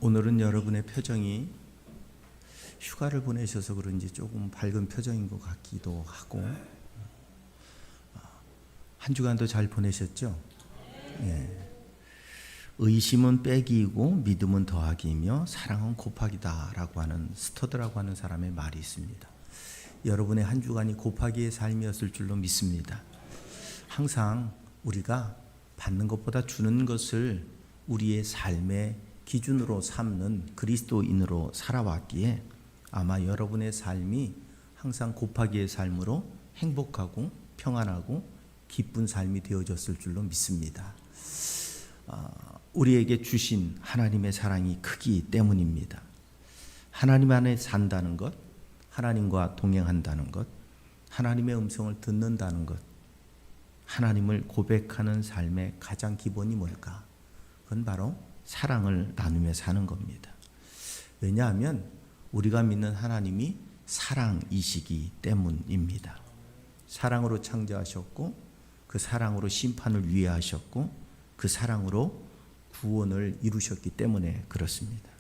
오늘은 여러분의 표정이 휴가를 보내셔서 그런지 조금 밝은 표정인 것 같기도 하고, 한 주간도 잘 보내셨죠? 예. 의심은 빼기이고 믿음은 더하기이며 사랑은 곱하기다라고 하는 스터드라고 하는 사람의 말이 있습니다. 여러분의 한 주간이 곱하기의 삶이었을 줄로 믿습니다. 항상 우리가 받는 것보다 주는 것을 우리의 삶의 기준으로 삼는 그리스도인으로 살아왔기에 아마 여러분의 삶이 항상 곱하기의 삶으로 행복하고 평안하고 기쁜 삶이 되어졌을 줄로 믿습니다. 우리에게 주신 하나님의 사랑이 크기 때문입니다. 하나님 안에 산다는 것, 하나님과 동행한다는 것, 하나님의 음성을 듣는다는 것, 하나님을 고백하는 삶의 가장 기본이 뭘까? 그건 바로 사랑을 나누며 사는 겁니다. 왜냐하면 우리가 믿는 하나님이 사랑이시기 때문입니다. 사랑으로 창조하셨고 그 사랑으로 심판을 위하셨고 그 사랑으로 구원을 이루셨기 때문에 그렇습니다.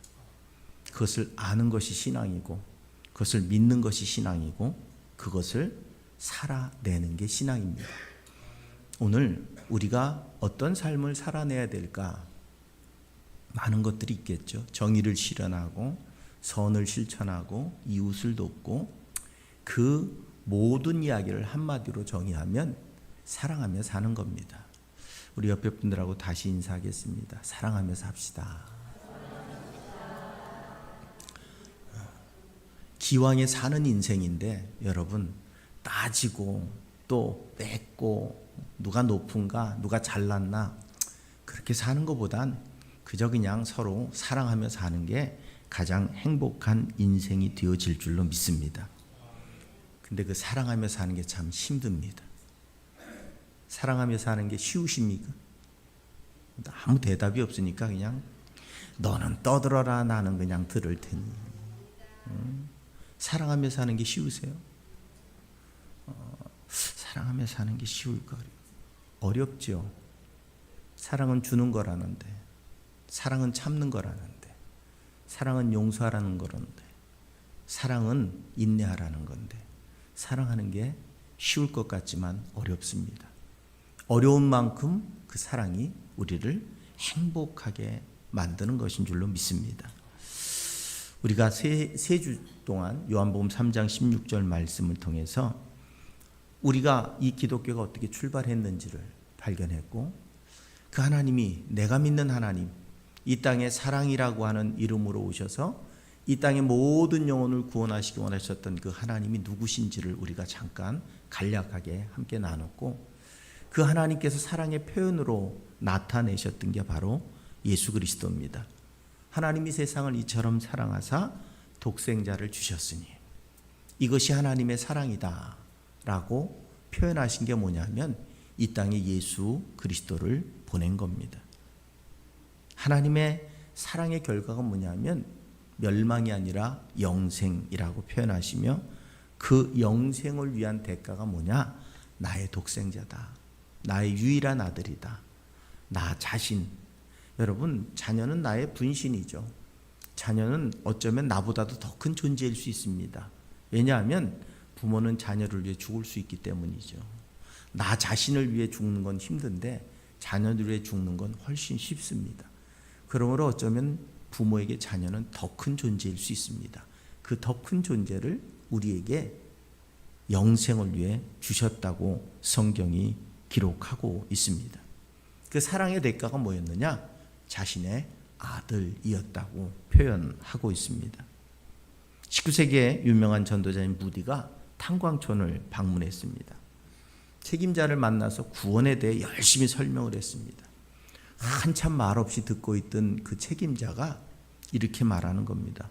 그것을 아는 것이 신앙이고 그것을 믿는 것이 신앙이고 그것을 살아내는 게 신앙입니다. 오늘 우리가 어떤 삶을 살아내야 될까? 많은 것들이 있겠죠. 정의를 실현하고 선을 실천하고 이웃을 돕고 그 모든 이야기를 한마디로 정의하면 사랑하며 사는 겁니다. 우리 옆에 분들하고 다시 인사하겠습니다. 사랑하며 삽시다. 기왕에 사는 인생인데 여러분 따지고 또 뺏고 누가 높은가 누가 잘났나 그렇게 사는 것보단 그저 그냥 서로 사랑하며 사는 게 가장 행복한 인생이 되어질 줄로 믿습니다. 근데 그 사랑하며 사는 게 참 힘듭니다. 사랑하며 사는 게 쉬우십니까? 아무 대답이 없으니까 그냥 너는 떠들어라 나는 그냥 들을 테니. 사랑하며 사는 게 쉬우세요? 사랑하며 사는 게 쉬울까? 어렵죠. 사랑은 주는 거라는데 사랑은 참는 거라는데 사랑은 용서하라는 거라는데 사랑은 인내하라는 건데 사랑하는 게 쉬울 것 같지만 어렵습니다. 어려운 만큼 그 사랑이 우리를 행복하게 만드는 것인 줄로 믿습니다. 우리가 세 주 동안 요한복음 3장 16절 말씀을 통해서 우리가 이 기독교가 어떻게 출발했는지를 발견했고 그 하나님이 내가 믿는 하나님 이 땅에 사랑이라고 하는 이름으로 오셔서 이 땅의 모든 영혼을 구원하시기 원하셨던 그 하나님이 누구신지를 우리가 잠깐 간략하게 함께 나눴고 그 하나님께서 사랑의 표현으로 나타내셨던 게 바로 예수 그리스도입니다. 하나님이 세상을 이처럼 사랑하사 독생자를 주셨으니 이것이 하나님의 사랑이다 라고 표현하신 게 뭐냐면 이 땅에 예수 그리스도를 보낸 겁니다. 하나님의 사랑의 결과가 뭐냐면 멸망이 아니라 영생이라고 표현하시며 그 영생을 위한 대가가 뭐냐? 나의 독생자다. 나의 유일한 아들이다. 나 자신. 여러분, 자녀는 나의 분신이죠. 자녀는 어쩌면 나보다도 더 큰 존재일 수 있습니다. 왜냐하면 부모는 자녀를 위해 죽을 수 있기 때문이죠. 나 자신을 위해 죽는 건 힘든데 자녀를 위해 죽는 건 훨씬 쉽습니다. 그러므로 어쩌면 부모에게 자녀는 더 큰 존재일 수 있습니다. 그 더 큰 존재를 우리에게 영생을 위해 주셨다고 성경이 기록하고 있습니다. 그 사랑의 대가가 뭐였느냐? 자신의 아들이었다고 표현하고 있습니다. 19세기의 유명한 전도자인 무디가 탄광촌을 방문했습니다. 책임자를 만나서 구원에 대해 열심히 설명을 했습니다. 한참 말없이 듣고 있던 그 책임자가 이렇게 말하는 겁니다.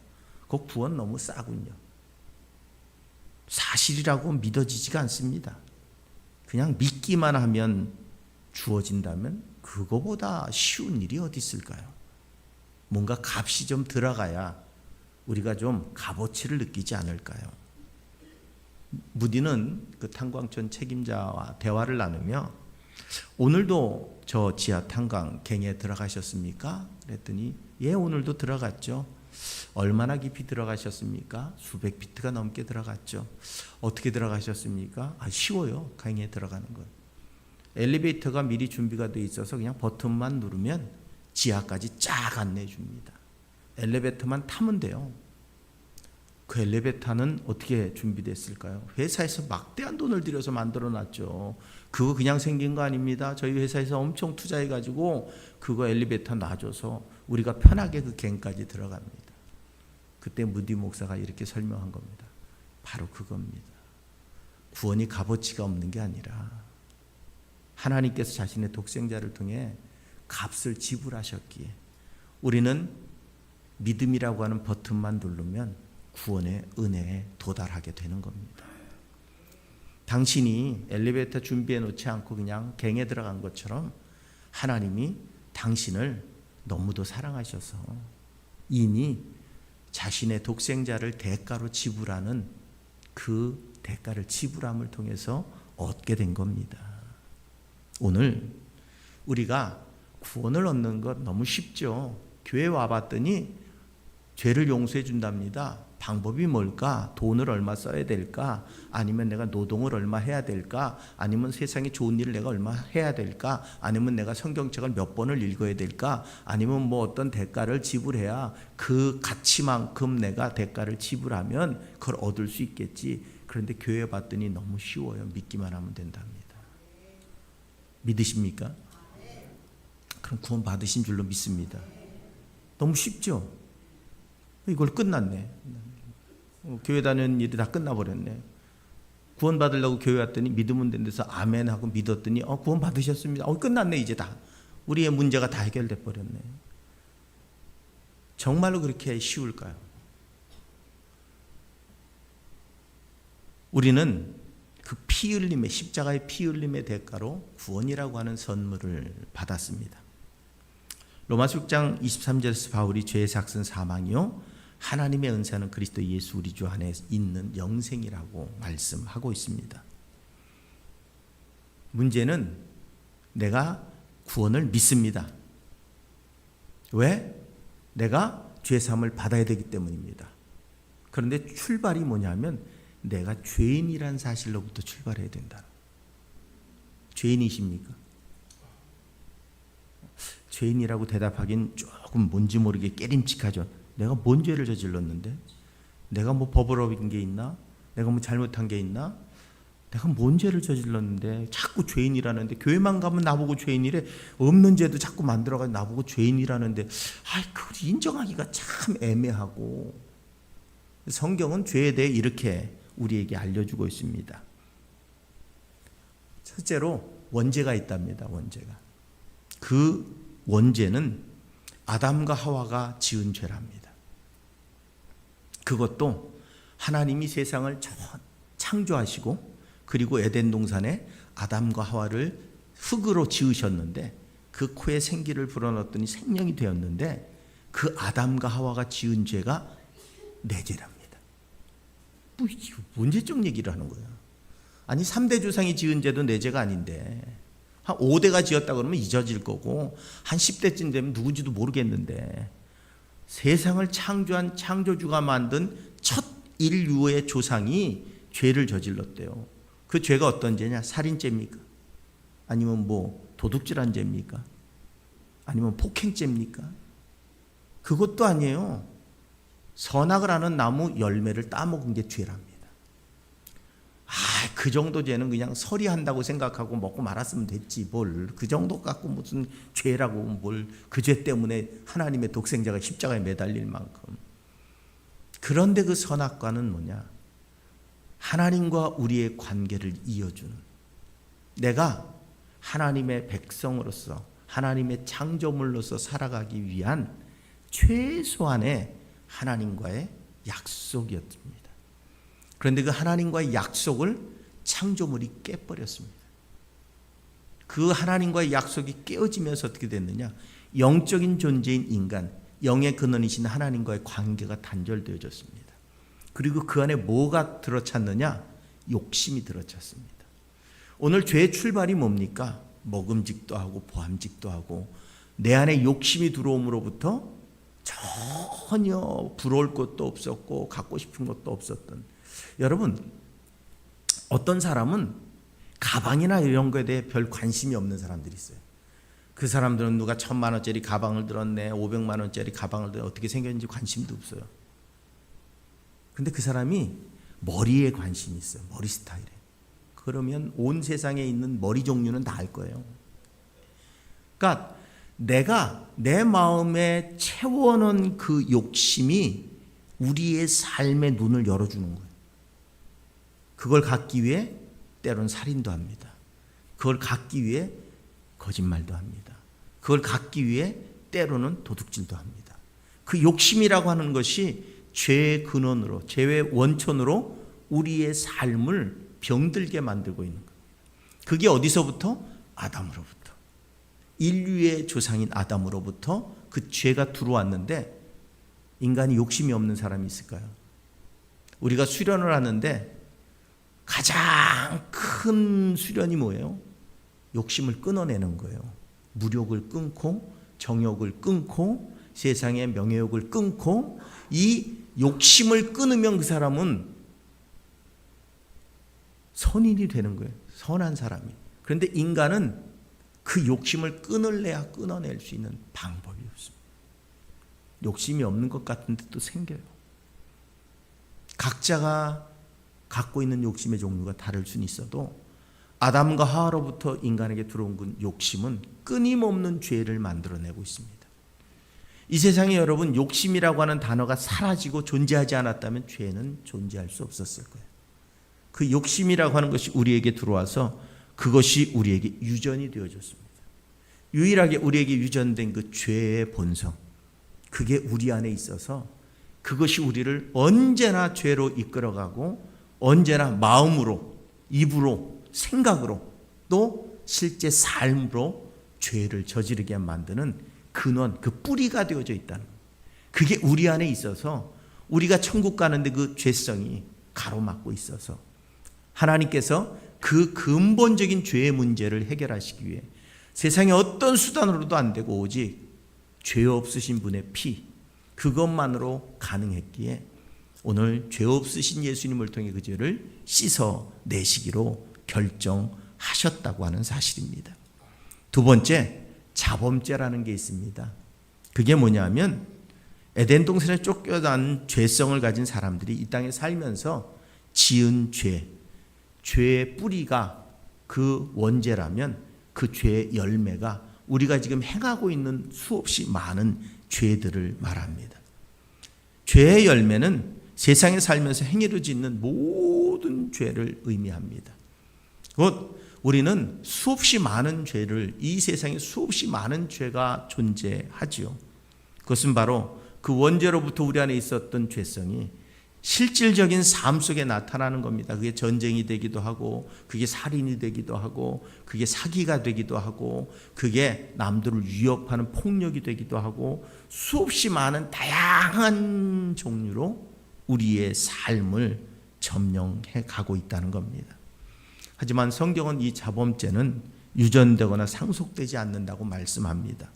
그 구원 너무 싸군요. 사실이라고 믿어지지가 않습니다. 그냥 믿기만 하면 주어진다면 그거보다 쉬운 일이 어디 있을까요? 뭔가 값이 좀 들어가야 우리가 좀 값어치를 느끼지 않을까요? 무디는 그 탄광촌 책임자와 대화를 나누며 오늘도 저 지하 탄광 갱에 들어가셨습니까? 그랬더니 예, 오늘도 들어갔죠. 얼마나 깊이 들어가셨습니까? 수백 피트가 넘게 들어갔죠. 어떻게 들어가셨습니까? 쉬워요. 강에 들어가는 건. 엘리베이터가 미리 준비가 돼 있어서 그냥 버튼만 누르면 지하까지 쫙 안내해 줍니다. 엘리베이터만 타면 돼요. 그 엘리베이터는 어떻게 준비됐을까요? 회사에서 막대한 돈을 들여서 만들어 놨죠. 그거 그냥 생긴 거 아닙니다. 저희 회사에서 엄청 투자해 가지고 그거 엘리베이터 놔줘서 우리가 편하게 그 갱까지 들어갑니다. 그때 무디 목사가 이렇게 설명한 겁니다. 바로 그겁니다. 구원이 값어치가 없는 게 아니라 하나님께서 자신의 독생자를 통해 값을 지불하셨기에 우리는 믿음이라고 하는 버튼만 누르면 구원의 은혜에 도달하게 되는 겁니다. 당신이 엘리베이터 준비해 놓지 않고 그냥 갱에 들어간 것처럼 하나님이 당신을 너무도 사랑하셔서 이미 자신의 독생자를 대가로 지불하는 그 대가를 지불함을 통해서 얻게 된 겁니다. 오늘 우리가 구원을 얻는 것 너무 쉽죠. 교회 와봤더니 죄를 용서해 준답니다. 방법이 뭘까? 돈을 얼마 써야 될까? 아니면 내가 노동을 얼마 해야 될까? 아니면 세상에 좋은 일을 내가 얼마 해야 될까? 아니면 내가 성경책을 몇 번을 읽어야 될까? 아니면 뭐 어떤 대가를 지불해야 그 가치만큼 내가 대가를 지불하면 그걸 얻을 수 있겠지. 그런데 교회 봤더니 너무 쉬워요. 믿기만 하면 된답니다. 믿으십니까? 그럼 구원 받으신 줄로 믿습니다. 너무 쉽죠? 이걸 끝났네. 교회 다니는 일이 다 끝나버렸네. 구원 받으려고 교회 왔더니 믿으면 된 데서 아멘 하고 믿었더니 구원 받으셨습니다. 끝났네 이제 다. 우리의 문제가 다 해결돼 버렸네. 정말로 그렇게 쉬울까요? 우리는 그 피 흘림의 십자가의 피 흘림의 대가로 구원이라고 하는 선물을 받았습니다. 로마서 6장 23절에서 바울이 죄의 삭은 사망이요 하나님의 은사는 그리스도 예수 우리 주 안에 있는 영생이라고 말씀하고 있습니다. 문제는 내가 구원을 믿습니다. 왜? 내가 죄 사함을 받아야 되기 때문입니다. 그런데 출발이 뭐냐면 내가 죄인이란 사실로부터 출발해야 된다. 죄인이십니까? 죄인이라고 대답하긴 조금 뭔지 모르게 깨림칙하죠. 내가 뭔 죄를 저질렀는데? 내가 뭐 법을 어긴 게 있나? 내가 뭐 잘못한 게 있나? 내가 뭔 죄를 저질렀는데 자꾸 죄인이라는데 교회만 가면 나보고 죄인이래. 없는 죄도 자꾸 만들어가지고 나보고 죄인이라는데 그걸 인정하기가 참 애매하고 성경은 죄에 대해 이렇게 우리에게 알려주고 있습니다. 첫째로 원죄가 있답니다. 원죄가. 그 원죄는 아담과 하와가 지은 죄랍니다. 그것도 하나님이 세상을 창조하시고 그리고 에덴 동산에 아담과 하와를 흙으로 지으셨는데 그 코에 생기를 불어넣었더니 생명이 되었는데 그 아담과 하와가 지은 죄가 내 죄랍니다. 문제적 얘기를 하는 거야. 아니 3대 조상이 지은 죄도 내 죄가 아닌데 한 5대가 지었다 그러면 잊어질 거고 한 10대쯤 되면 누군지도 모르겠는데 세상을 창조한 창조주가 만든 첫 인류의 조상이 죄를 저질렀대요. 그 죄가 어떤 죄냐? 살인죄입니까? 아니면 뭐 도둑질한 죄입니까? 아니면 폭행죄입니까? 그것도 아니에요. 선악을 하는 나무 열매를 따먹은 게 죄랍니다. 그 정도 죄는 그냥 서리한다고 생각하고 먹고 말았으면 됐지 뭘 그 정도 갖고 무슨 죄라고 뭘 그 죄 때문에 하나님의 독생자가 십자가에 매달릴 만큼. 그런데 그 선악과는 뭐냐? 하나님과 우리의 관계를 이어주는, 내가 하나님의 백성으로서 하나님의 창조물로서 살아가기 위한 최소한의 하나님과의 약속이었습니다. 그런데 그 하나님과의 약속을 창조물이 깨버렸습니다. 그 하나님과의 약속이 깨어지면서 어떻게 됐느냐? 영적인 존재인 인간, 영의 근원이신 하나님과의 관계가 단절되어졌습니다. 그리고 그 안에 뭐가 들어찼느냐? 욕심이 들어찼습니다. 오늘 죄의 출발이 뭡니까? 먹음직도 하고 보암직도 하고 내 안에 욕심이 들어옴으로부터 전혀 부러울 것도 없었고 갖고 싶은 것도 없었던, 여러분 어떤 사람은 가방이나 이런 거에 대해 별 관심이 없는 사람들이 있어요. 그 사람들은 누가 1,000만 원짜리 가방을 들었네, 500만 원짜리 가방을 들었네, 어떻게 생겼는지 관심도 없어요. 근데 그 사람이 머리에 관심이 있어요. 머리 스타일에. 그러면 온 세상에 있는 머리 종류는 다 알 거예요. 그러니까 내가 내 마음에 채워놓은 그 욕심이 우리의 삶의 눈을 열어주는 거예요. 그걸 갖기 위해 때로는 살인도 합니다. 그걸 갖기 위해 거짓말도 합니다. 그걸 갖기 위해 때로는 도둑질도 합니다. 그 욕심이라고 하는 것이 죄의 근원으로, 죄의 원천으로 우리의 삶을 병들게 만들고 있는 거예요. 그게 어디서부터? 아담으로부터. 인류의 조상인 아담으로부터 그 죄가 들어왔는데, 인간이 욕심이 없는 사람이 있을까요? 우리가 수련을 하는데 가장 큰 수련이 뭐예요? 욕심을 끊어내는 거예요. 무욕을 끊고 정욕을 끊고 세상의 명예욕을 끊고, 이 욕심을 끊으면 그 사람은 선인이 되는 거예요. 선한 사람이. 그런데 인간은 그 욕심을 끊을래야 끊어낼 수 있는 방법이 없습니다. 욕심이 없는 것 같은데 또 생겨요. 각자가 갖고 있는 욕심의 종류가 다를 수는 있어도 아담과 하와로부터 인간에게 들어온 그 욕심은 끊임없는 죄를 만들어내고 있습니다. 이 세상에 여러분, 욕심이라고 하는 단어가 사라지고 존재하지 않았다면 죄는 존재할 수 없었을 거예요. 그 욕심이라고 하는 것이 우리에게 들어와서 그것이 우리에게 유전이 되어졌습니다. 유일하게 우리에게 유전된 그 죄의 본성, 그게 우리 안에 있어서 그것이 우리를 언제나 죄로 이끌어가고 언제나 마음으로, 입으로, 생각으로, 또 실제 삶으로 죄를 저지르게 만드는 근원, 그 뿌리가 되어져 있다는 거예요. 그게 우리 안에 있어서 우리가 천국 가는데 그 죄성이 가로막고 있어서 하나님께서 그 근본적인 죄의 문제를 해결하시기 위해 세상에 어떤 수단으로도 안 되고 오직 죄 없으신 분의 피, 그것만으로 가능했기에 오늘 죄 없으신 예수님을 통해 그 죄를 씻어내시기로 결정하셨다고 하는 사실입니다. 두 번째, 자범죄라는 게 있습니다. 그게 뭐냐면 에덴 동산에 쫓겨난 죄성을 가진 사람들이 이 땅에 살면서 지은 죄, 죄의 뿌리가 그 원죄라면 그 죄의 열매가 우리가 지금 행하고 있는 수없이 많은 죄들을 말합니다. 죄의 열매는 세상에 살면서 행위로 짓는 모든 죄를 의미합니다. 곧 우리는 수없이 많은 죄를, 이 세상에 수없이 많은 죄가 존재하지요. 그것은 바로 그 원죄로부터 우리 안에 있었던 죄성이 실질적인 삶 속에 나타나는 겁니다. 그게 전쟁이 되기도 하고, 그게 살인이 되기도 하고, 그게 사기가 되기도 하고, 그게 남들을 위협하는 폭력이 되기도 하고, 수없이 많은 다양한 종류로 우리의 삶을 점령해 가고 있다는 겁니다. 하지만 성경은 이 자범죄는 유전되거나 상속되지 않는다고 말씀합니다.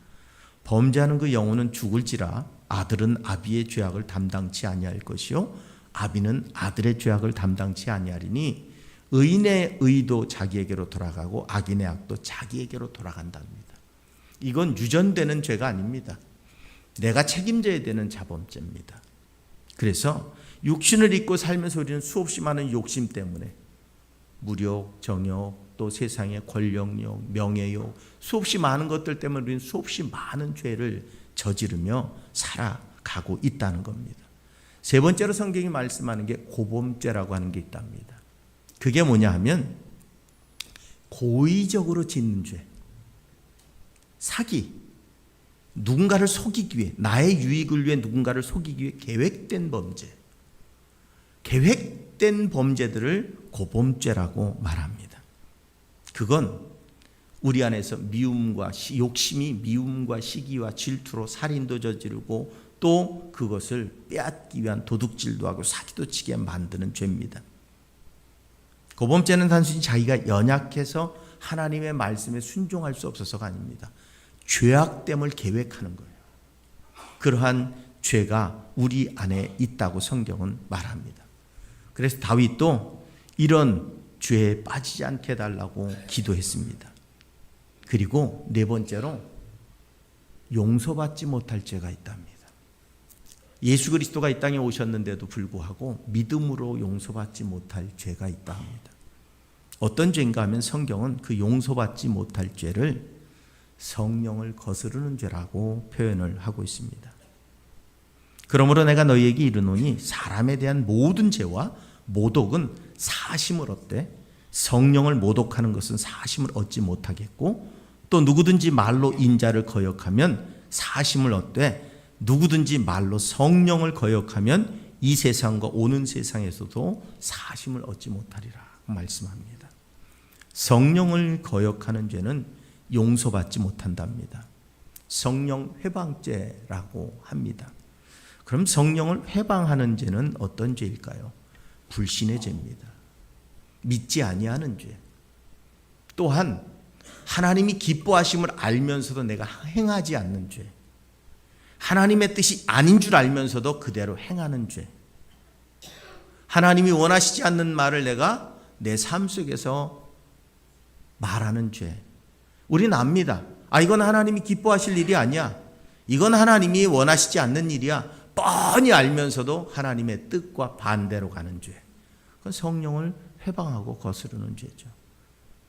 범죄하는 그 영혼은 죽을지라 아들은 아비의 죄악을 담당치 아니할 것이요 아비는 아들의 죄악을 담당치 아니하리니 의인의 의도 자기에게로 돌아가고 악인의 악도 자기에게로 돌아간답니다. 이건 유전되는 죄가 아닙니다. 내가 책임져야 되는 자범죄입니다. 그래서 육신을 입고 살면서 우리는 수없이 많은 욕심 때문에 무력, 정욕, 또 세상의 권력욕, 명예욕, 수없이 많은 것들 때문에 우리는 수없이 많은 죄를 저지르며 살아가고 있다는 겁니다. 세 번째로 성경이 말씀하는 게 고범죄라고 하는 게 있답니다. 그게 뭐냐 하면 고의적으로 짓는 죄, 사기, 누군가를 속이기 위해, 나의 유익을 위해 누군가를 속이기 위해 계획된 범죄, 계획된 범죄들을 고범죄라고 말합니다. 그건 우리 안에서 미움과 욕심이 미움과 시기와 질투로 살인도 저지르고 또 그것을 빼앗기 위한 도둑질도 하고 사기도 치게 만드는 죄입니다. 고범죄는 단순히 자기가 연약해서 하나님의 말씀에 순종할 수 없어서가 아닙니다. 죄악됨을 계획하는 거예요. 그러한 죄가 우리 안에 있다고 성경은 말합니다. 그래서 다윗도 이런 죄에 빠지지 않게 해달라고 기도했습니다. 그리고 네 번째로 용서받지 못할 죄가 있답니다. 예수 그리스도가 이 땅에 오셨는데도 불구하고 믿음으로 용서받지 못할 죄가 있다 합니다. 어떤 죄인가 하면 성경은 그 용서받지 못할 죄를 성령을 거스르는 죄라고 표현을 하고 있습니다. 그러므로 내가 너희에게 이르노니 사람에 대한 모든 죄와 모독은 사심을 얻되 성령을 모독하는 것은 사심을 얻지 못하겠고 또 누구든지 말로 인자를 거역하면 사심을 얻되 누구든지 말로 성령을 거역하면 이 세상과 오는 세상에서도 사심을 얻지 못하리라 말씀합니다. 성령을 거역하는 죄는 용서받지 못한답니다. 성령 회방죄라고 합니다. 그럼 성령을 회방하는 죄는 어떤 죄일까요? 불신의 죄입니다. 믿지 아니하는 죄. 또한 하나님이 기뻐하심을 알면서도 내가 행하지 않는 죄. 하나님의 뜻이 아닌 줄 알면서도 그대로 행하는 죄. 하나님이 원하시지 않는 말을 내가 내 삶 속에서 말하는 죄. 우리는 압니다. 이건 하나님이 기뻐하실 일이 아니야. 이건 하나님이 원하시지 않는 일이야. 뻔히 알면서도 하나님의 뜻과 반대로 가는 죄. 그건 성령을 회방하고 거스르는 죄죠.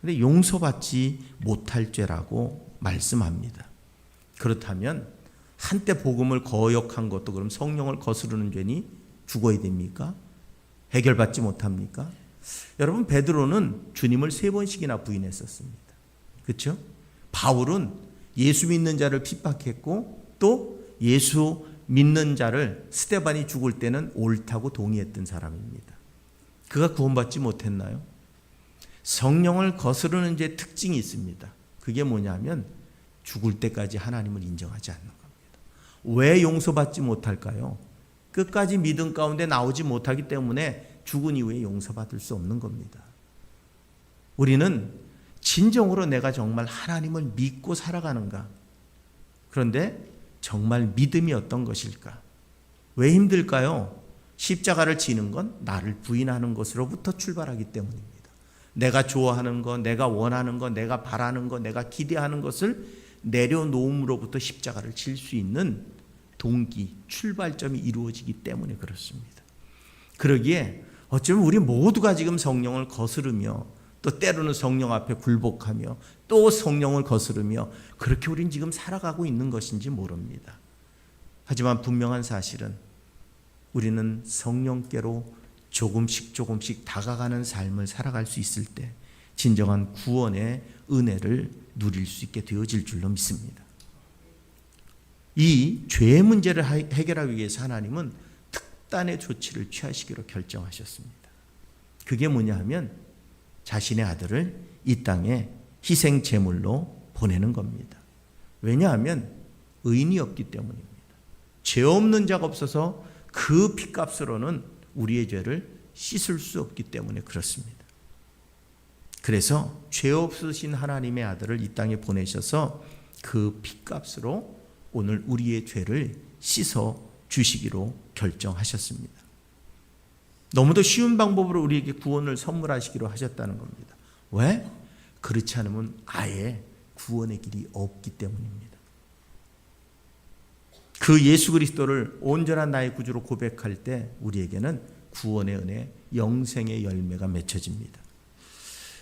그런데 용서받지 못할 죄라고 말씀합니다. 그렇다면 한때 복음을 거역한 것도 그럼 성령을 거스르는 죄니 죽어야 됩니까? 해결받지 못합니까? 여러분, 베드로는 주님을 3번씩이나 부인했었습니다. 그렇죠? 바울은 예수 믿는 자를 핍박했고 또 예수 믿는 자를 스데반이 죽을 때는 옳다고 동의했던 사람입니다. 그가 구원받지 못했나요? 성령을 거스르는 죄 특징이 있습니다. 그게 뭐냐면 죽을 때까지 하나님을 인정하지 않는 겁니다. 왜 용서받지 못할까요? 끝까지 믿음 가운데 나오지 못하기 때문에 죽은 이후에 용서받을 수 없는 겁니다. 우리는 진정으로 내가 정말 하나님을 믿고 살아가는가? 그런데 정말 믿음이 어떤 것일까? 왜 힘들까요? 십자가를 지는 건 나를 부인하는 것으로부터 출발하기 때문입니다. 내가 좋아하는 것, 내가 원하는 것, 내가 바라는 것, 내가 기대하는 것을 내려놓음으로부터 십자가를 질 수 있는 동기, 출발점이 이루어지기 때문에 그렇습니다. 그러기에 어쩌면 우리 모두가 지금 성령을 거스르며 또 때로는 성령 앞에 굴복하며 또 성령을 거스르며 그렇게 우린 지금 살아가고 있는 것인지 모릅니다. 하지만 분명한 사실은 우리는 성령께로 조금씩 다가가는 삶을 살아갈 수 있을 때 진정한 구원의 은혜를 누릴 수 있게 되어질 줄로 믿습니다. 이 죄의 문제를 해결하기 위해서 하나님은 특단의 조치를 취하시기로 결정하셨습니다. 그게 뭐냐 하면 자신의 아들을 이 땅에 희생 제물로 보내는 겁니다. 왜냐하면 의인이 없기 때문입니다. 죄 없는 자가 없어서 그 피값으로는 우리의 죄를 씻을 수 없기 때문에 그렇습니다. 그래서 죄 없으신 하나님의 아들을 이 땅에 보내셔서 그 피값으로 오늘 우리의 죄를 씻어 주시기로 결정하셨습니다. 너무도 쉬운 방법으로 우리에게 구원을 선물하시기로 하셨다는 겁니다. 왜? 그렇지 않으면 아예 구원의 길이 없기 때문입니다. 그 예수 그리스도를 온전한 나의 구주로 고백할 때 우리에게는 구원의 은혜, 영생의 열매가 맺혀집니다.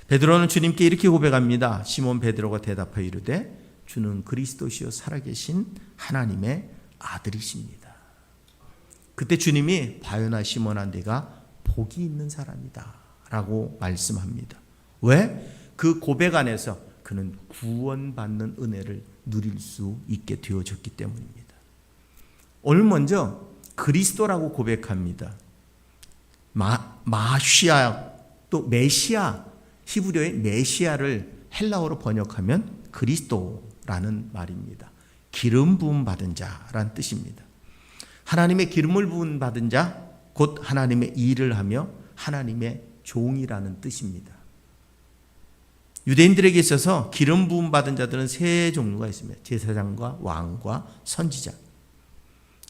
베드로는 주님께 이렇게 고백합니다. 시몬 베드로가 대답하여 이르되 주는 그리스도시요 살아계신 하나님의 아들이십니다. 그때 주님이 과연아 시몬아 네가 복이 있는 사람이다 라고 말씀합니다. 왜? 그 고백 안에서 그는 구원받는 은혜를 누릴 수 있게 되어졌기 때문입니다. 오늘 먼저 그리스도라고 고백합니다. 마시아 또 메시아, 히브리어의 메시아를 헬라어로 번역하면 그리스도라는 말입니다. 기름 부음 받은 자란 뜻입니다. 하나님의 기름을 부음 받은 자, 곧 하나님의 일을 하며 하나님의 종이라는 뜻입니다. 유대인들에게 있어서 기름 부음 받은 자들은 세 종류가 있습니다. 제사장과 왕과 선지자.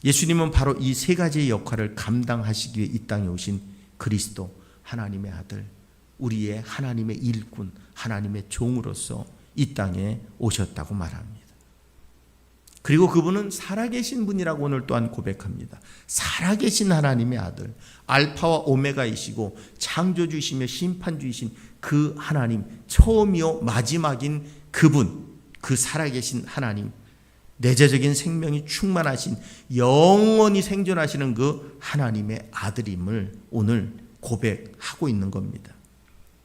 예수님은 바로 이 세 가지의 역할을 감당하시기 위해 이 땅에 오신 그리스도, 하나님의 아들, 우리의 하나님의 일꾼, 하나님의 종으로서 이 땅에 오셨다고 말합니다. 그리고 그분은 살아계신 분이라고 오늘 또한 고백합니다. 살아계신 하나님의 아들, 알파와 오메가이시고 창조주이시며 심판주이신 그 하나님, 처음이요 마지막인 그분, 그 살아계신 하나님, 내재적인 생명이 충만하신, 영원히 생존하시는 그 하나님의 아들임을 오늘 고백하고 있는 겁니다.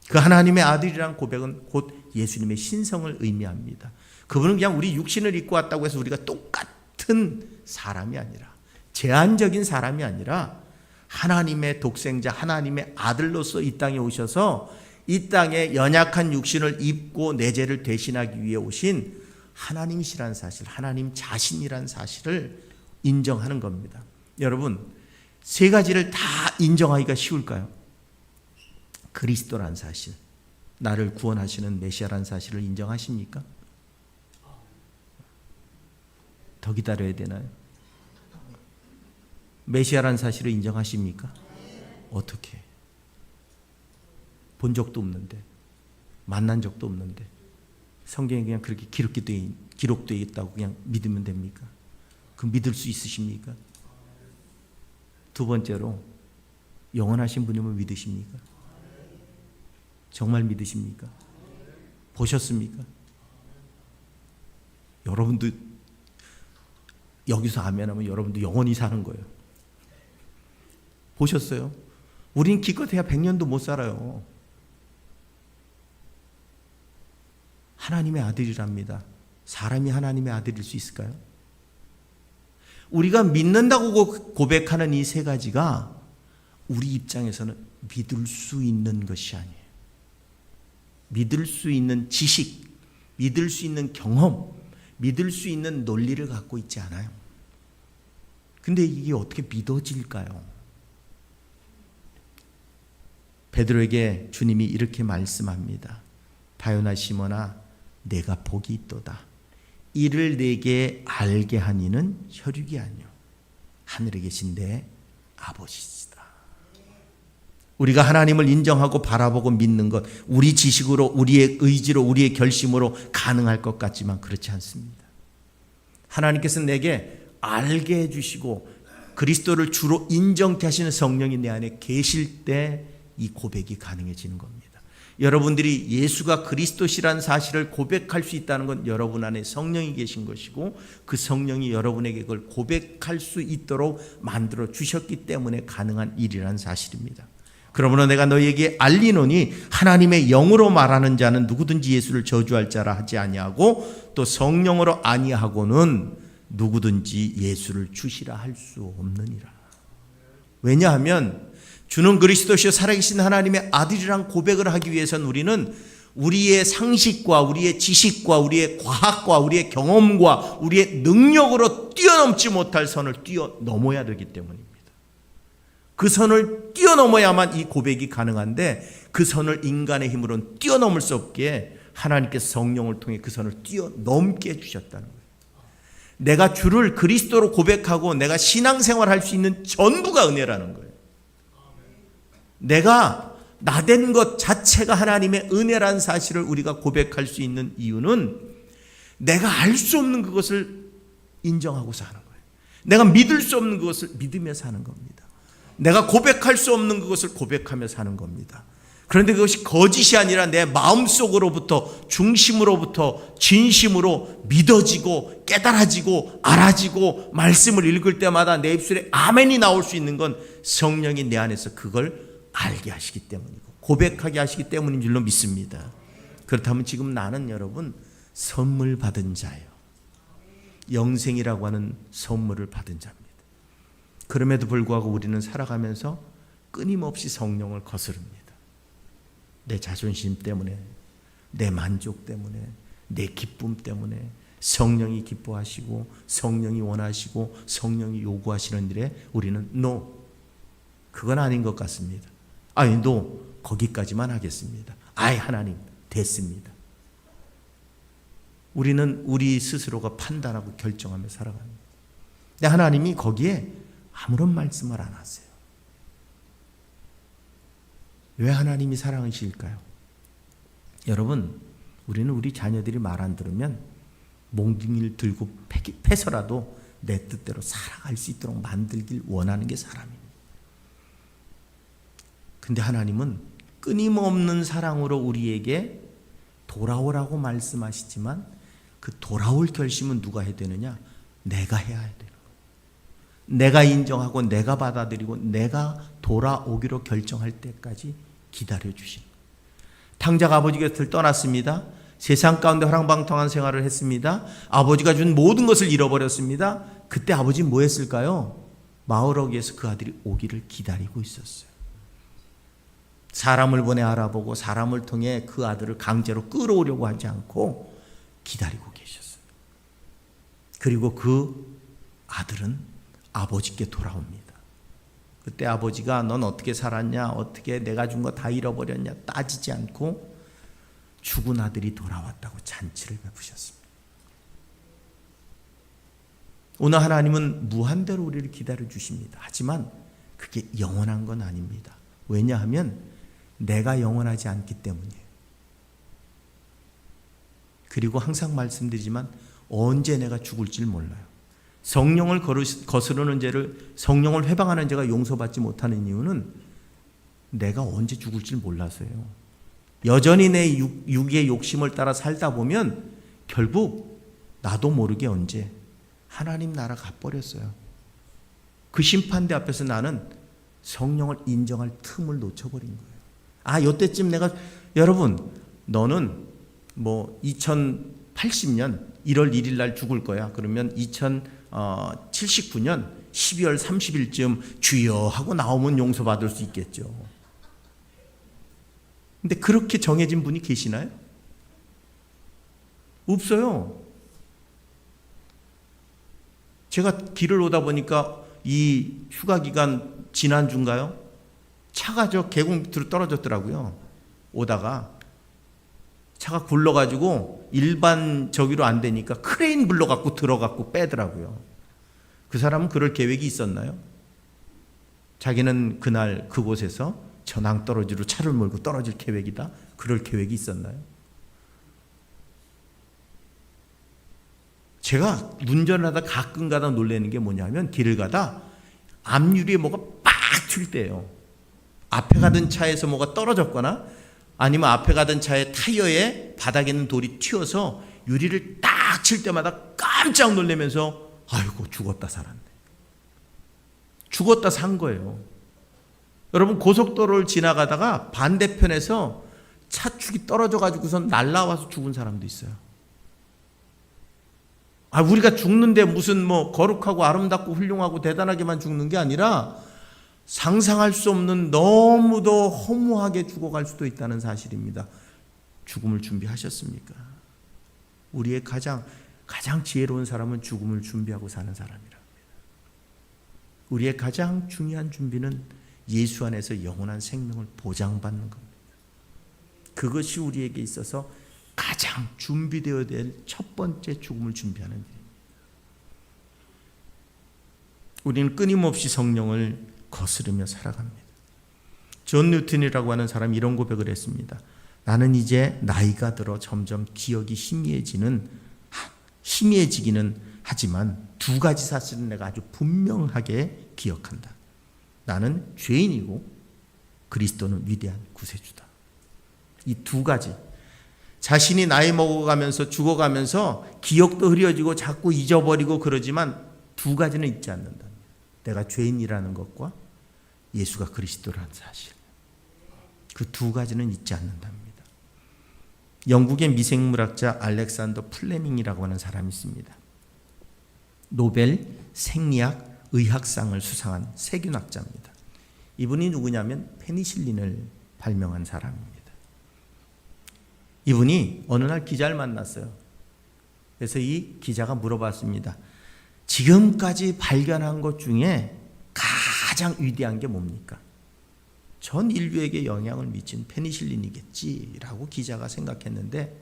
그 하나님의 아들이란 고백은 곧 예수님의 신성을 의미합니다. 그분은 그냥 우리 육신을 입고 왔다고 해서 우리가 똑같은 사람이 아니라, 제한적인 사람이 아니라 하나님의 독생자, 하나님의 아들로서 이 땅에 오셔서 이 땅에 연약한 육신을 입고 내 죄를 대신하기 위해 오신 하나님이시란 사실, 하나님 자신이란 사실을 인정하는 겁니다. 여러분, 세 가지를 다 인정하기가 쉬울까요? 그리스도란 사실, 나를 구원하시는 메시아란 사실을 인정하십니까? 더 기다려야 되나요? 메시아란 사실을 인정하십니까? 어떻게? 본 적도 없는데, 만난 적도 없는데, 성경에 그냥 그렇게 기록되어 있다고 그냥 믿으면 됩니까? 그 믿을 수 있으십니까? 두 번째로, 영원하신 분임을 믿으십니까? 정말 믿으십니까? 보셨습니까? 여러분도 여기서 아멘하면 여러분도 영원히 사는 거예요. 보셨어요? 우린 기껏해야 100년도 못 살아요. 하나님의 아들이랍니다. 사람이 하나님의 아들일 수 있을까요? 우리가 믿는다고 고백하는 이 세 가지가 우리 입장에서는 믿을 수 있는 것이 아니에요. 믿을 수 있는 지식, 믿을 수 있는 경험, 믿을 수 있는 논리를 갖고 있지 않아요. 근데 이게 어떻게 믿어질까요? 베드로에게 주님이 이렇게 말씀합니다. 바요나 시몬아, 내가 복이 있도다. 이를 내게 알게 한 이는 혈육이 아니요 하늘에 계신 내 아버지시다. 우리가 하나님을 인정하고 바라보고 믿는 것, 우리 지식으로, 우리의 의지로, 우리의 결심으로 가능할 것 같지만 그렇지 않습니다. 하나님께서 내게 알게 해주시고 그리스도를 주로 인정케 하시는 성령이 내 안에 계실 때 이 고백이 가능해지는 겁니다. 여러분들이 예수가 그리스도시라는 사실을 고백할 수 있다는 건 여러분 안에 성령이 계신 것이고 그 성령이 여러분에게 그걸 고백할 수 있도록 만들어 주셨기 때문에 가능한 일이라는 사실입니다. 그러므로 내가 너희에게 알리노니 하나님의 영으로 말하는 자는 누구든지 예수를 저주할 자라 하지 아니하고 또 성령으로 아니하고는 누구든지 예수를 주시라 할 수 없느니라. 왜냐하면 주는 그리스도시요 살아계신 하나님의 아들이란 고백을 하기 위해서는 우리는 우리의 상식과 우리의 지식과 우리의 과학과 우리의 경험과 우리의 능력으로 뛰어넘지 못할 선을 뛰어넘어야 되기 때문입니다. 그 선을 뛰어넘어야만 이 고백이 가능한데 그 선을 인간의 힘으로는 뛰어넘을 수 없기에 하나님께서 성령을 통해 그 선을 뛰어넘게 해주셨다는 거예요. 내가 주를 그리스도로 고백하고 내가 신앙생활 할 수 있는 전부가 은혜라는 거예요. 내가 나된 것 자체가 하나님의 은혜라는 사실을 우리가 고백할 수 있는 이유는 내가 알 수 없는 그것을 인정하고 사는 거예요. 내가 믿을 수 없는 그것을 믿으며 사는 겁니다. 내가 고백할 수 없는 그것을 고백하며 사는 겁니다. 그런데 그것이 거짓이 아니라 내 마음속으로부터 중심으로부터 진심으로 믿어지고 깨달아지고 알아지고 말씀을 읽을 때마다 내 입술에 아멘이 나올 수 있는 건 성령이 내 안에서 그걸 알게 하시기 때문이고 고백하게 하시기 때문인 줄로 믿습니다. 그렇다면 지금 나는 여러분 선물 받은 자예요. 영생이라고 하는 선물을 받은 자입니다. 그럼에도 불구하고 우리는 살아가면서 끊임없이 성령을 거스릅니다. 내 자존심 때문에, 내 만족 때문에, 내 기쁨 때문에 성령이 기뻐하시고 성령이 원하시고 성령이 요구하시는 일에 우리는 그건 아닌 것 같습니다. 거기까지만 하겠습니다. 하나님 됐습니다. 우리는 우리 스스로가 판단하고 결정하며 살아갑니다. 근데 하나님이 거기에 아무런 말씀을 안 하세요. 왜 하나님이 사랑이실까요? 여러분, 우리는 우리 자녀들이 말 안 들으면 몽둥이를 들고 패서라도 내 뜻대로 살아갈 수 있도록 만들길 원하는 게 사람입니다. 근데 하나님은 끊임없는 사랑으로 우리에게 돌아오라고 말씀하시지만 그 돌아올 결심은 누가 해야 되느냐? 내가 해야 되는 거예요. 내가 인정하고 내가 받아들이고 내가 돌아오기로 결정할 때까지 기다려주시는 거예요. 탕자가 아버지 곁을 떠났습니다. 세상 가운데 허랑방탕한 생활을 했습니다. 아버지가 준 모든 것을 잃어버렸습니다. 그때 아버지는 뭐 했을까요? 마을 어귀에서 그 아들이 오기를 기다리고 있었어요. 사람을 보내 알아보고 사람을 통해 그 아들을 강제로 끌어오려고 하지 않고 기다리고 계셨어요. 그리고 그 아들은 아버지께 돌아옵니다. 그때 아버지가 넌 어떻게 살았냐, 어떻게 내가 준 거 다 잃어버렸냐 따지지 않고 죽은 아들이 돌아왔다고 잔치를 베푸셨습니다. 오늘 하나님은 무한대로 우리를 기다려 주십니다. 하지만 그게 영원한 건 아닙니다. 왜냐하면 내가 영원하지 않기 때문이에요. 그리고 항상 말씀드리지만 언제 내가 죽을지를 몰라요. 성령을 거스르는 죄를, 성령을 회방하는 죄가 용서받지 못하는 이유는 내가 언제 죽을지를 몰라서요. 여전히 내 육의 욕심을 따라 살다 보면 결국 나도 모르게 언제 하나님 나라 가버렸어요. 그 심판대 앞에서 나는 성령을 인정할 틈을 놓쳐버린 거예요. 아, 요때쯤 내가, 여러분, 너는 뭐 2080년 1월 1일 날 죽을 거야. 그러면 2079년 12월 30일쯤 주여 하고 나오면 용서받을 수 있겠죠. 근데 그렇게 정해진 분이 계시나요? 없어요. 제가 길을 오다 보니까 이 휴가 기간 지난주인가요? 차가 저 계곡 밑으로 떨어졌더라고요. 오다가 차가 굴러가지고 일반 저기로 안 되니까 크레인 불러갖고 들어갖고 빼더라고요. 그 사람은 그럴 계획이 있었나요? 자기는 그날 그곳에서 전항떨어지로 차를 몰고 떨어질 계획이다. 그럴 계획이 있었나요? 제가 운전을 하다 가끔 가다 놀라는 게 뭐냐면 길을 가다 앞유리에 뭐가 빡 튈 때예요. 앞에 가던 차에서 뭐가 떨어졌거나 아니면 앞에 가던 차의 타이어에 바닥에 있는 돌이 튀어서 유리를 딱 칠 때마다 깜짝 놀라면서 아이고 죽었다 살았네. 죽었다 산 거예요. 여러분 고속도로를 지나가다가 반대편에서 차축이 떨어져 가지고서 날라와서 죽은 사람도 있어요. 아, 우리가 죽는데 무슨 뭐 거룩하고 아름답고 훌륭하고 대단하게만 죽는 게 아니라 상상할 수 없는 너무도 허무하게 죽어갈 수도 있다는 사실입니다. 죽음을 준비하셨습니까? 우리의 가장 지혜로운 사람은 죽음을 준비하고 사는 사람이랍니다. 우리의 가장 중요한 준비는 예수 안에서 영원한 생명을 보장받는 겁니다. 그것이 우리에게 있어서 가장 준비되어야 될 첫 번째 죽음을 준비하는 일입니다. 우리는 끊임없이 성령을 거스르며 살아갑니다. 존 뉴턴이라고 하는 사람이 이런 고백을 했습니다. 나는 이제 나이가 들어 점점 기억이 희미해지기는 하지만 두 가지 사실은 내가 아주 분명하게 기억한다. 나는 죄인이고 그리스도는 위대한 구세주다. 이 두 가지, 자신이 나이 먹어가면서 죽어가면서 기억도 흐려지고 자꾸 잊어버리고 그러지만 두 가지는 잊지 않는다. 내가 죄인이라는 것과 예수가 그리스도라는 사실, 그 두 가지는 잊지 않는답니다. 영국의 미생물학자 알렉산더 플레밍이라고 하는 사람이 있습니다. 노벨 생리학 의학상을 수상한 세균학자입니다. 이분이 누구냐면 페니실린을 발명한 사람입니다. 이분이 어느 날 기자를 만났어요. 그래서 이 기자가 물어봤습니다. 지금까지 발견한 것 중에 가장 위대한 게 뭡니까? 전 인류에게 영향을 미친 페니실린이겠지라고 기자가 생각했는데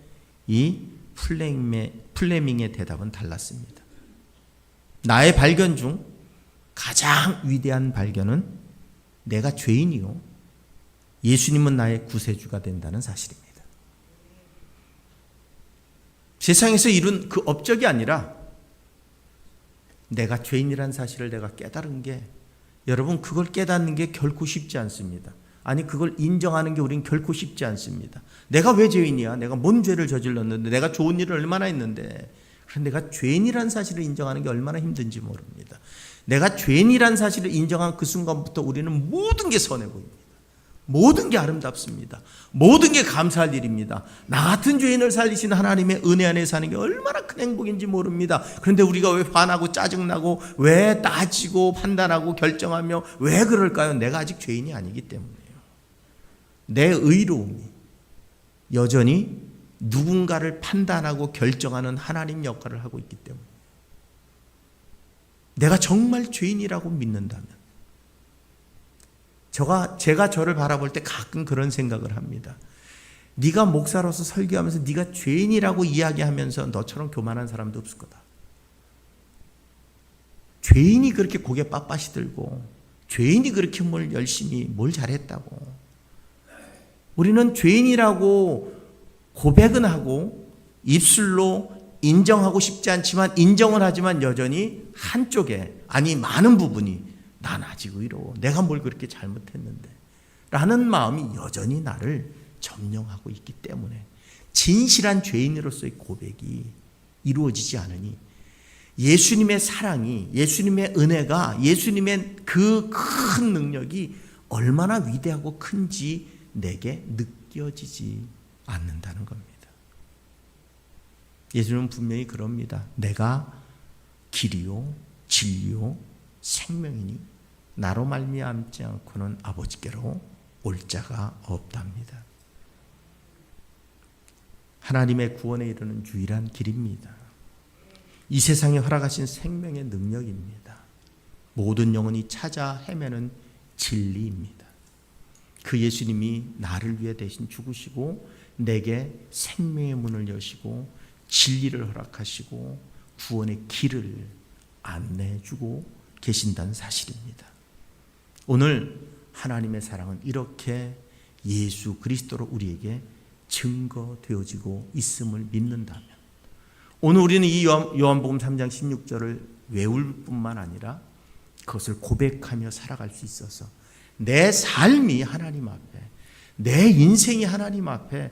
이 플레밍의 대답은 달랐습니다. 나의 발견 중 가장 위대한 발견은 내가 죄인이요, 예수님은 나의 구세주가 된다는 사실입니다. 세상에서 이룬 그 업적이 아니라 내가 죄인이라는 사실을 내가 깨달은 게, 여러분, 그걸 깨닫는 게 결코 쉽지 않습니다. 아니, 그걸 인정하는 게 우린 결코 쉽지 않습니다. 내가 왜 죄인이야? 내가 뭔 죄를 저질렀는데, 내가 좋은 일을 얼마나 했는데. 그런데 내가 죄인이라는 사실을 인정하는 게 얼마나 힘든지 모릅니다. 내가 죄인이라는 사실을 인정한 그 순간부터 우리는 모든 게 선해 보입니다. 모든 게 아름답습니다. 모든 게 감사할 일입니다. 나 같은 죄인을 살리신 하나님의 은혜 안에 사는 게 얼마나 큰 행복인지 모릅니다. 그런데 우리가 왜 화나고 짜증나고 왜 따지고 판단하고 결정하며 왜 그럴까요? 내가 아직 죄인이 아니기 때문이에요. 내 의로움이 여전히 누군가를 판단하고 결정하는 하나님 역할을 하고 있기 때문에, 내가 정말 죄인이라고 믿는다면, 제가 저를 바라볼 때 가끔 그런 생각을 합니다. 네가 목사로서 설교하면서 네가 죄인이라고 이야기하면서 너처럼 교만한 사람도 없을 거다. 죄인이 그렇게 고개 빳빳이 들고, 죄인이 그렇게 뭘 잘했다고. 우리는 죄인이라고 고백은 하고 입술로 인정하고 싶지 않지만 인정을 하지만 여전히 한쪽에, 아니 많은 부분이 난 아직 의로워, 내가 뭘 그렇게 잘못했는데 라는 마음이 여전히 나를 점령하고 있기 때문에 진실한 죄인으로서의 고백이 이루어지지 않으니, 예수님의 사랑이, 예수님의 은혜가, 예수님의 그 큰 능력이 얼마나 위대하고 큰지 내게 느껴지지 않는다는 겁니다. 예수님은 분명히 그럽니다. 내가 길이요 진리요 생명이니 나로 말미암지 않고는 아버지께로 올 자가 없답니다. 하나님의 구원에 이르는 유일한 길입니다. 이 세상에 허락하신 생명의 능력입니다. 모든 영혼이 찾아 헤매는 진리입니다. 그 예수님이 나를 위해 대신 죽으시고 내게 생명의 문을 여시고 진리를 허락하시고 구원의 길을 안내해주고 계신다는 사실입니다. 오늘 하나님의 사랑은 이렇게 예수 그리스도로 우리에게 증거되어지고 있음을 믿는다면, 오늘 우리는 이 요한복음 3장 16절을 외울 뿐만 아니라 그것을 고백하며 살아갈 수 있어서 내 삶이 하나님 앞에, 내 인생이 하나님 앞에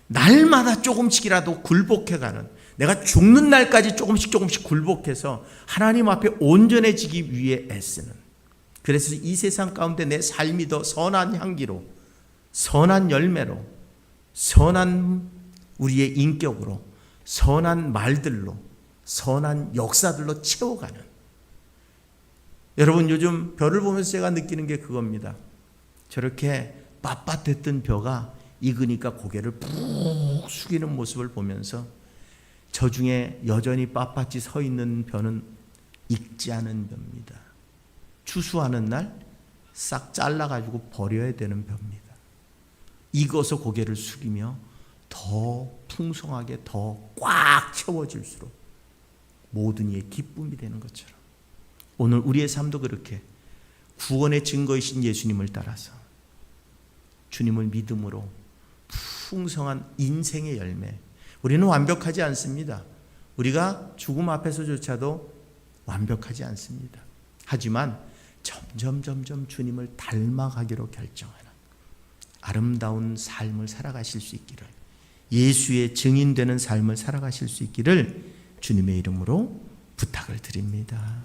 날마다 조금씩이라도 굴복해가는, 내가 죽는 날까지 조금씩 굴복해서 하나님 앞에 온전해지기 위해 애쓰는, 그래서 이 세상 가운데 내 삶이 더 선한 향기로, 선한 열매로, 선한 우리의 인격으로, 선한 말들로, 선한 역사들로 채워가는, 여러분 요즘 벼를 보면서 제가 느끼는 게 그겁니다. 저렇게 빳빳했던 벼가 익으니까 고개를 푹 숙이는 모습을 보면서 저 중에 여전히 빳빳이 서 있는 벼는 익지 않은 벼입니다. 추수하는 날 싹 잘라가지고 버려야 되는 벼입니다. 익어서 고개를 숙이며 더 풍성하게 더 꽉 채워질수록 모든 이의 기쁨이 되는 것처럼, 오늘 우리의 삶도 그렇게 구원의 증거이신 예수님을 따라서 주님을 믿음으로 풍성한 인생의 열매, 우리는 완벽하지 않습니다. 우리가 죽음 앞에서조차도 완벽하지 않습니다. 하지만 점점 주님을 닮아가기로 결정하는 아름다운 삶을 살아가실 수 있기를, 예수의 증인되는 삶을 살아가실 수 있기를 주님의 이름으로 부탁을 드립니다.